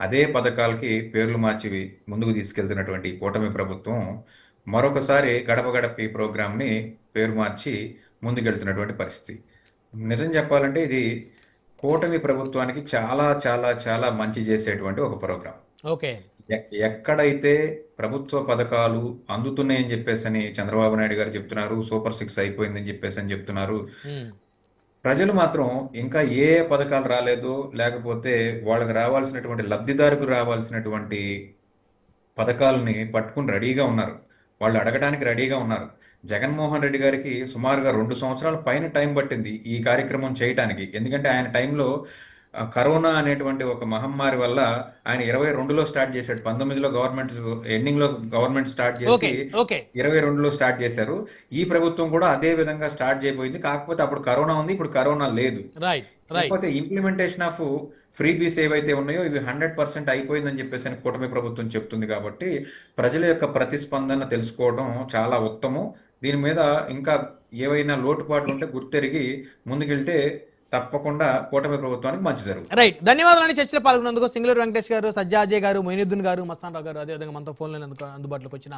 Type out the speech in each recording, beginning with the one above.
అదే పథకాలకి పేర్లు మార్చి ముందుకు తీసుకెళ్తున్నటువంటి ఈ కూటమి ప్రభుత్వం మరొకసారి గడప గడపకి ప్రోగ్రామ్ని పేరు మార్చి ముందుకెళ్తున్నటువంటి పరిస్థితి. నిజం చెప్పాలంటే ఇది కూటమి ప్రభుత్వానికి చాలా చాలా చాలా మంచి చేసేటువంటి ఒక ప్రోగ్రాం. ఓకే. ఎక్కడైతే ప్రభుత్వ పథకాలు అందుతున్నాయని చెప్పేసని చంద్రబాబు నాయుడు గారు చెప్తున్నారు, సూపర్ సిక్స్ అయిపోయిందని చెప్పేసి అని చెప్తున్నారు. హ్మ్. ప్రజలు మాత్రం ఇంకా ఏ ఏ పథకాలు రాలేదో, లేకపోతే వాళ్ళకి రావాల్సినటువంటి లబ్ధిదారుకు రావాల్సినటువంటి పథకాలని పట్టుకుని రెడీగా ఉన్నారు. వాళ్ళు అడగడానికి రెడీగా ఉన్నారు. జగన్మోహన్ రెడ్డి గారికి సుమారుగా 2 సంవత్సరాల పైన టైం పట్టింది ఈ కార్యక్రమం చేయటానికి. ఎందుకంటే ఆయన టైంలో కరోనా అనేటువంటి ఒక మహమ్మారి వల్ల ఆయన 22లో స్టార్ట్ చేశాడు. 19లో గవర్నమెంట్ ఎండింగ్‌లో గవర్నమెంట్ స్టార్ట్ చేసి ఓకే. ఓకే. 22లో స్టార్ట్ చేశారు. ఈ ప్రభుత్వం కూడా అదే విధంగా స్టార్ట్ చేయబోయింది. కాకపోతే అప్పుడు కరోనా ఉంది. ఇప్పుడు కరోనా లేదు. రైట్. రైట్. కాకపోతే ఇంప్లిమెంటేషన్ ఆఫ్ ఫ్రీబీస్ ఏవైతే ఉన్నాయో ఇవి 100% అయిపోయిందని చెప్పేసి అని కూటమి ప్రభుత్వం చెప్తుంది కాబట్టి ప్రజల యొక్క ప్రతిస్పందన తెలుసుకోవడం చాలా ఉత్తమం. దీని మీద ఇంకా ఏవైనా లోటుపాట్లు ఉంటే గుర్తెరిగి ముందుకెళ్తే తప్పకుండా కూటమి ప్రభుత్వానికి మంచి జరుగుతుంది. రైట్. ధన్యవాదాలని చర్చలో పాల్గొన్నందుకు సింగళూరు వెంకటేష్ గారు, సజ్జా అజయ్ గారు, మొయినుద్దీన్ గారు, మస్తాన్ రావు గారు, అదేవిధంగా మనతో ఫోన్లో అందుబాటులోకి వచ్చిన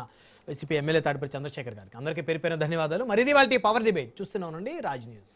వైసీపీ ఎమ్మెల్యే తాడిపల్లి చంద్రశేఖర్ గారికి అందరికీ పేరు పేరున ధన్యవాదాలు. మరి ఇది వాళ్ళ పవర్ డిబేట్ చూస్తూనే ఉండండి రాజ్ న్యూస్.